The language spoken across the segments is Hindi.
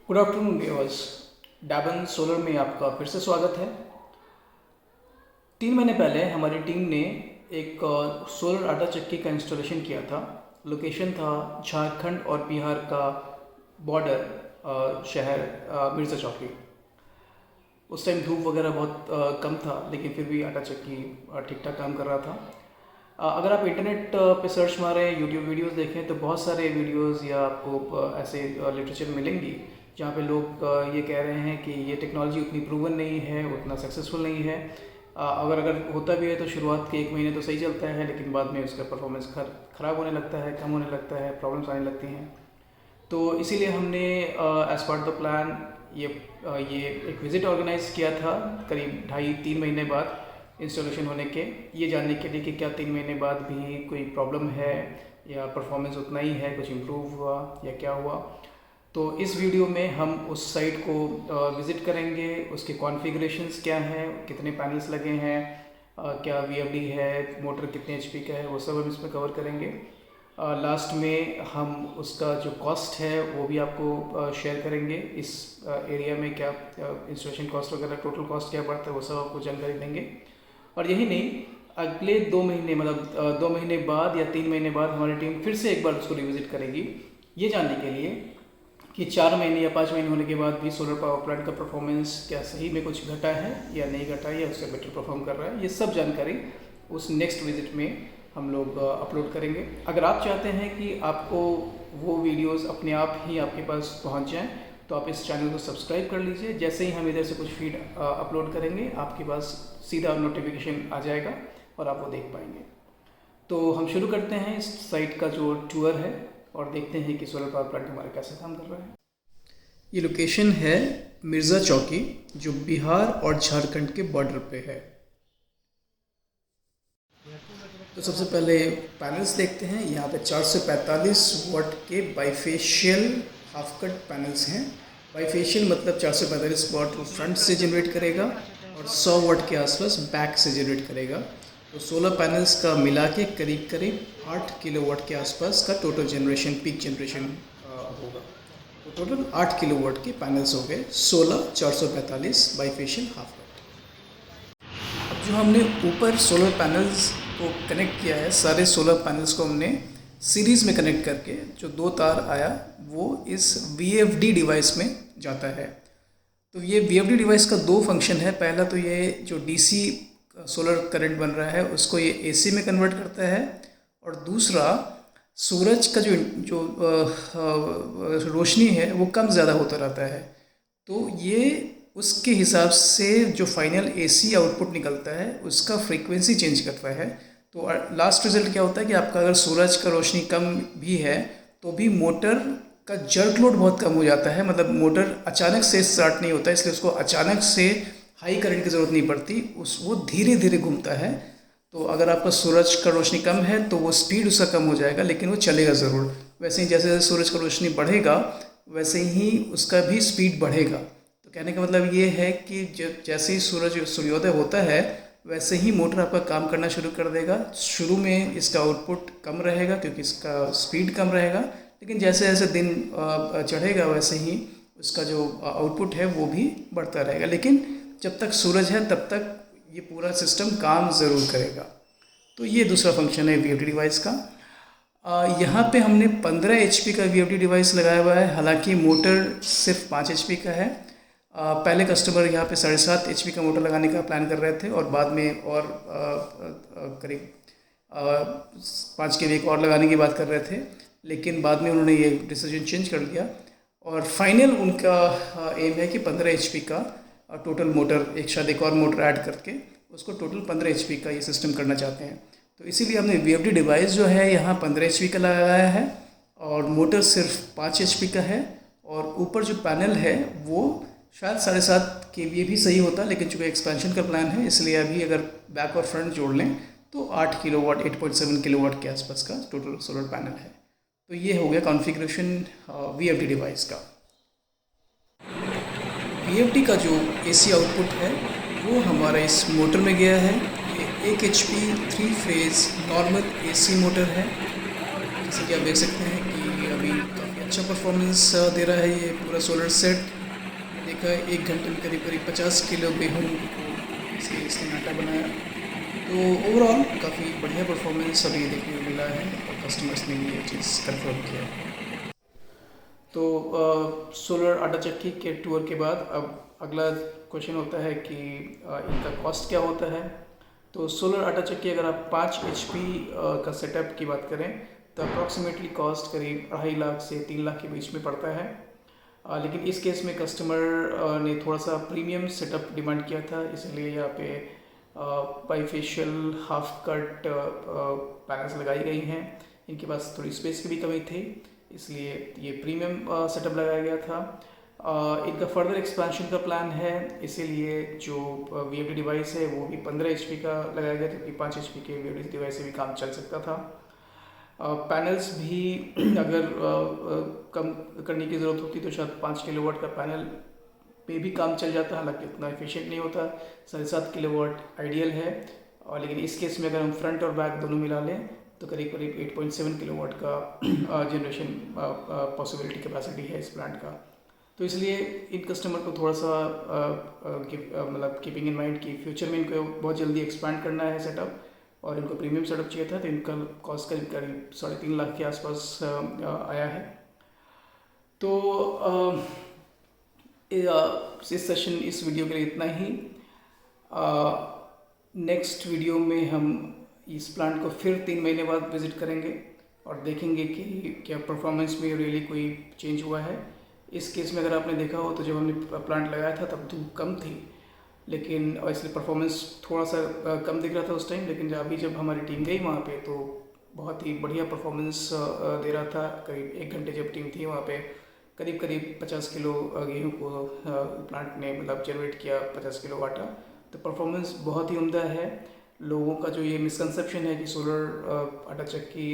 Good afternoon viewers. डाबन सोलर में आपका फिर से स्वागत है। 3 महीने पहले हमारी टीम ने एक सोलर आटा चक्की का इंस्टॉलेशन किया था। लोकेशन था झारखंड और बिहार का बॉर्डर शहर मिर्ज़ा चौकी। उस टाइम धूप वगैरह बहुत कम था, लेकिन फिर भी आटा चक्की ठीक ठाक काम कर रहा था। अगर आप इंटरनेट पे सर्च मारें, यूट्यूब वीडियोस देखें तो बहुत सारे वीडियोस या आपको ऐसे लिटरेचर मिलेंगी जहाँ पे लोग ये कह रहे हैं कि ये टेक्नोलॉजी उतनी प्रूवन नहीं है, उतना सक्सेसफुल नहीं है। अगर होता भी है तो शुरुआत के 1 महीने तो सही चलता है, लेकिन बाद में उसका परफॉर्मेंस ख़राब होने लगता है, कम होने लगता है, प्रॉब्लम्स आने लगती हैं। तो इसीलिए हमने एज़ पार्ट द प्लान ये एक विज़िट ऑर्गेनाइज़ किया था करीब 2.5-3 महीने बाद इंस्टॉलेशन होने के, ये जानने के लिए कि क्या 3 महीने बाद भी कोई प्रॉब्लम है या परफॉर्मेंस उतना ही है, कुछ इम्प्रूव हुआ या क्या हुआ। तो इस वीडियो में हम उस साइट को विज़िट करेंगे, उसके कॉन्फ़िगरेशंस क्या हैं, कितने पैनल्स लगे हैं, क्या वीएफडी है, मोटर कितने एचपी का है, वो सब हम इसमें कवर करेंगे। लास्ट में हम उसका जो कॉस्ट है वो भी आपको शेयर करेंगे। इस एरिया में क्या इंस्टॉलेशन कॉस्ट वगैरह टोटल कॉस्ट क्या पड़ता है वो सब आपको जानकारी देंगे। और यही नहीं, अगले 2 महीने मतलब 2 महीने बाद या 3 महीने बाद हमारी टीम फिर से एक बार उसको रिविज़िट करेगी, ये जानने के लिए कि 4 महीने या 5 महीने होने के बाद भी सोलर पावर प्लांट का परफॉर्मेंस क्या सही में कुछ घटा है या नहीं घटा है या उससे बेटर परफॉर्म कर रहा है। ये सब जानकारी उस नेक्स्ट विजिट में हम लोग अपलोड करेंगे। अगर आप चाहते हैं कि आपको वो वीडियोस अपने आप ही आपके पास पहुंच जाएं तो आप इस चैनल को सब्सक्राइब कर लीजिए। जैसे ही हम इधर से कुछ फीड अपलोड करेंगे आपके पास सीधा नोटिफिकेशन आ जाएगा और आप वो देख पाएंगे। तो हम शुरू करते हैं इस साइट का जो टूर है और देखते हैं कि सोलर पावर प्लांट हमारा कैसे काम कर रहा है। ये लोकेशन है मिर्ज़ा चौकी, जो बिहार और झारखंड के बॉर्डर पे है। तो सबसे पहले पैनल्स देखते हैं। यहाँ पे 445 वाट के बाईफेशियल हाफ कट पैनल्स हैं। बाईफेशियल मतलब 445 वाट वो फ्रंट से जनरेट करेगा और 100 वाट के आसपास बैक से जनरेट करेगा। तो 16 पैनल्स का मिला के करीब करीब 8 किलोवाट के आसपास का टोटल जनरेशन, पीक जनरेशन होगा। तो टोटल 8 किलोवाट के पैनल्स हो गए, 16 445 बाईफेशियल हाफ कट। अब जो हमने ऊपर सोलर पैनल्स को कनेक्ट किया है, सारे सोलर पैनल्स को हमने सीरीज़ में कनेक्ट करके जो 2 तार आया वो इस VFD डिवाइस में जाता है। तो ये VFD डिवाइस का 2 फंक्शन है। पहला तो ये जो DC सोलर करंट बन रहा है उसको ये AC में कन्वर्ट करता है, और दूसरा सूरज का जो रोशनी है वो कम ज़्यादा होता रहता है। तो ये उसके हिसाब से जो फाइनल AC आउटपुट निकलता है उसका फ्रीक्वेंसी चेंज करता है। तो लास्ट रिजल्ट क्या होता है कि आपका अगर सूरज का रोशनी कम भी है तो भी मोटर का जर्क लोड बहुत कम हो जाता है। मतलब मोटर अचानक से स्टार्ट नहीं होता, इसलिए उसको अचानक से हाई करंट की ज़रूरत नहीं पड़ती, वो धीरे धीरे घूमता है। तो अगर आपका सूरज का रोशनी कम है तो वो स्पीड उसका कम हो जाएगा, लेकिन वो चलेगा ज़रूर। वैसे ही जैसे जैसे सूरज का रोशनी बढ़ेगा वैसे ही उसका भी स्पीड बढ़ेगा। तो कहने का मतलब ये है कि जैसे ही सूर्योदय होता है वैसे ही मोटर आपका काम करना शुरू कर देगा। शुरू में इसका आउटपुट कम रहेगा क्योंकि इसका स्पीड कम रहेगा, लेकिन जैसे जैसे दिन चढ़ेगा वैसे ही उसका जो आउटपुट है वो भी बढ़ता रहेगा। लेकिन जब तक सूरज है तब तक ये पूरा सिस्टम काम ज़रूर करेगा। तो ये दूसरा फंक्शन है VFD डिवाइस का। यहाँ पे हमने 15 HP का VFD डिवाइस लगाया हुआ है। हालांकि मोटर सिर्फ 5 HP का है। पहले कस्टमर यहाँ पे 7.5 HP का मोटर लगाने का प्लान कर रहे थे और बाद में और करीब 5 के एक और लगाने की बात कर रहे थे, लेकिन बाद में उन्होंने ये डिसीजन चेंज कर लिया और फाइनल उनका एम है कि 15 HP का टोटल मोटर, एक शायद एक और मोटर ऐड करके उसको टोटल 15 HP का ये सिस्टम करना चाहते हैं। तो इसीलिए हमने VFD डिवाइस जो है यहाँ 15 HP का लगाया है और मोटर सिर्फ 5 HP का है। और ऊपर जो पैनल है वो शायद 7.5 kVA भी सही होता, लेकिन चूँकि एक्सपेंशन का प्लान है इसलिए अभी अगर बैक और फ्रंट जोड़ लें तो 8 किलोवाट 8.7 किलोवाट के आसपास का टोटल सोलर पैनल है। तो ये हो गया कॉन्फ़िगरेशन VFD डिवाइस का। VFD का जो AC आउटपुट है वो हमारा इस मोटर में गया है। ये 1 HP 3 phase normal AC motor है। जैसे कि आप देख सकते हैं कि अभी काफ़ी अच्छा परफॉर्मेंस दे रहा है ये पूरा सोलर सेट। देखा है 1 घंटे में करीब करीब 50 किलो गेहूँ को इसने आटा बनाया। तो ओवरऑल काफ़ी बढ़िया परफॉर्मेंस अभी देखने को मिला है और कस्टमर्स ने ये चीज़ कंफर्म किया है। तो सोलर आटा चक्की के टूर के बाद अब अगला क्वेश्चन होता है कि इनका कॉस्ट क्या होता है। तो सोलर आटा चक्की अगर आप 5 HP का सेटअप की बात करें तो अप्रॉक्सीमेटली कॉस्ट करीब 2.5 लाख से 3 लाख के बीच में पड़ता है। लेकिन इस केस में कस्टमर ने थोड़ा सा प्रीमियम सेटअप डिमांड किया था, इसलिए यहाँ पे बाईफेशियल हाफ कट पैनल्स लगाई गई हैं। इनके पास थोड़ी स्पेस की भी कमी थी, इसलिए ये प्रीमियम सेटअप लगाया गया था। इनका फर्दर एक्सपेंशन का प्लान है, इसीलिए जो VFD डिवाइस है वो भी 15 HP का लगाया गया, जबकि 5 HP के VFD डिवाइस से भी काम चल सकता था। पैनल्स भी अगर कम करने की ज़रूरत होती तो शायद 5 किलोवाट का पैनल पे भी काम चल जाता, हालांकि उतना एफिशिएंट नहीं होता। 7.5 किलोवाट आइडियल है। और लेकिन इस केस में अगर हम फ्रंट और बैक दोनों मिला लें तो करीब करीब 8.7 किलोवाट का जनरेशन पॉसिबिलिटी कैपेसिटी है इस प्लांट का। तो इसलिए इन कस्टमर को थोड़ा सा मतलब कीपिंग इन माइंड कि फ्यूचर में इनको बहुत जल्दी एक्सपैंड करना है सेटअप और इनको प्रीमियम सेटअप चाहिए था, तो इनका कॉस्ट करीब 3.5 लाख के आसपास आया है। तो इस सेशन इस वीडियो के लिए इतना ही। नेक्स्ट वीडियो में हम इस प्लांट को फिर 3 महीने बाद विज़िट करेंगे और देखेंगे कि क्या परफॉर्मेंस में रियली कोई चेंज हुआ है। इस केस में अगर आपने देखा हो तो जब हमने प्लांट लगाया था तब धूप कम थी, लेकिन इसलिए परफॉर्मेंस थोड़ा सा कम दिख रहा था उस टाइम, लेकिन जब हमारी टीम गई वहाँ पे तो बहुत ही बढ़िया परफॉर्मेंस दे रहा था। करीब 1 घंटे जब टीम थी वहाँ पे करीब करीब 50 किलो गेहूँ को प्लांट ने मतलब जनरेट किया, 50 किलो आटा। तो परफॉर्मेंस बहुत ही उम्दा है। लोगों का जो ये मिसकंसेप्शन है कि सोलर आटा चक्की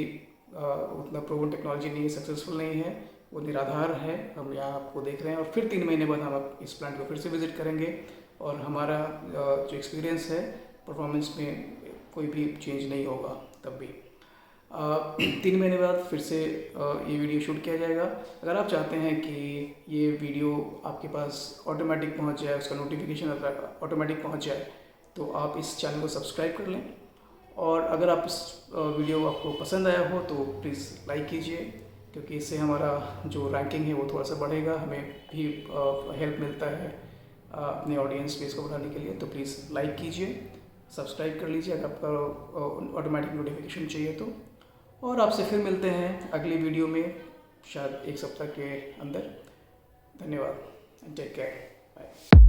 उतना प्रूवन टेक्नोलॉजी नहीं है, सक्सेसफुल नहीं है, वो निराधार है। हम यहाँ आपको देख रहे हैं और फिर 3 महीने बाद हम इस प्लांट को फिर से विज़िट करेंगे और हमारा जो एक्सपीरियंस है परफॉर्मेंस में कोई भी चेंज नहीं होगा तब भी। 3 महीने बाद फिर से ये वीडियो शूट किया जाएगा। अगर आप चाहते हैं कि ये वीडियो आपके पास ऑटोमेटिक पहुंच जाए, उसका नोटिफिकेशन ऑटोमेटिक पहुंच जाए, तो आप इस चैनल को सब्सक्राइब कर लें। और अगर आप इस वीडियो आपको पसंद आया हो तो प्लीज़ लाइक कीजिए, क्योंकि इससे हमारा जो रैंकिंग है वो थोड़ा सा बढ़ेगा, हमें भी हेल्प मिलता है अपने ऑडियंस बेस को बढ़ाने के लिए। तो प्लीज़ लाइक कीजिए, सब्सक्राइब कर लीजिए अगर आपका ऑटोमेटिक नोटिफिकेशन चाहिए तो। और आपसे फिर मिलते हैं अगली वीडियो में, शायद 1 सप्ताह के अंदर। धन्यवाद, टेक केयर, बाय।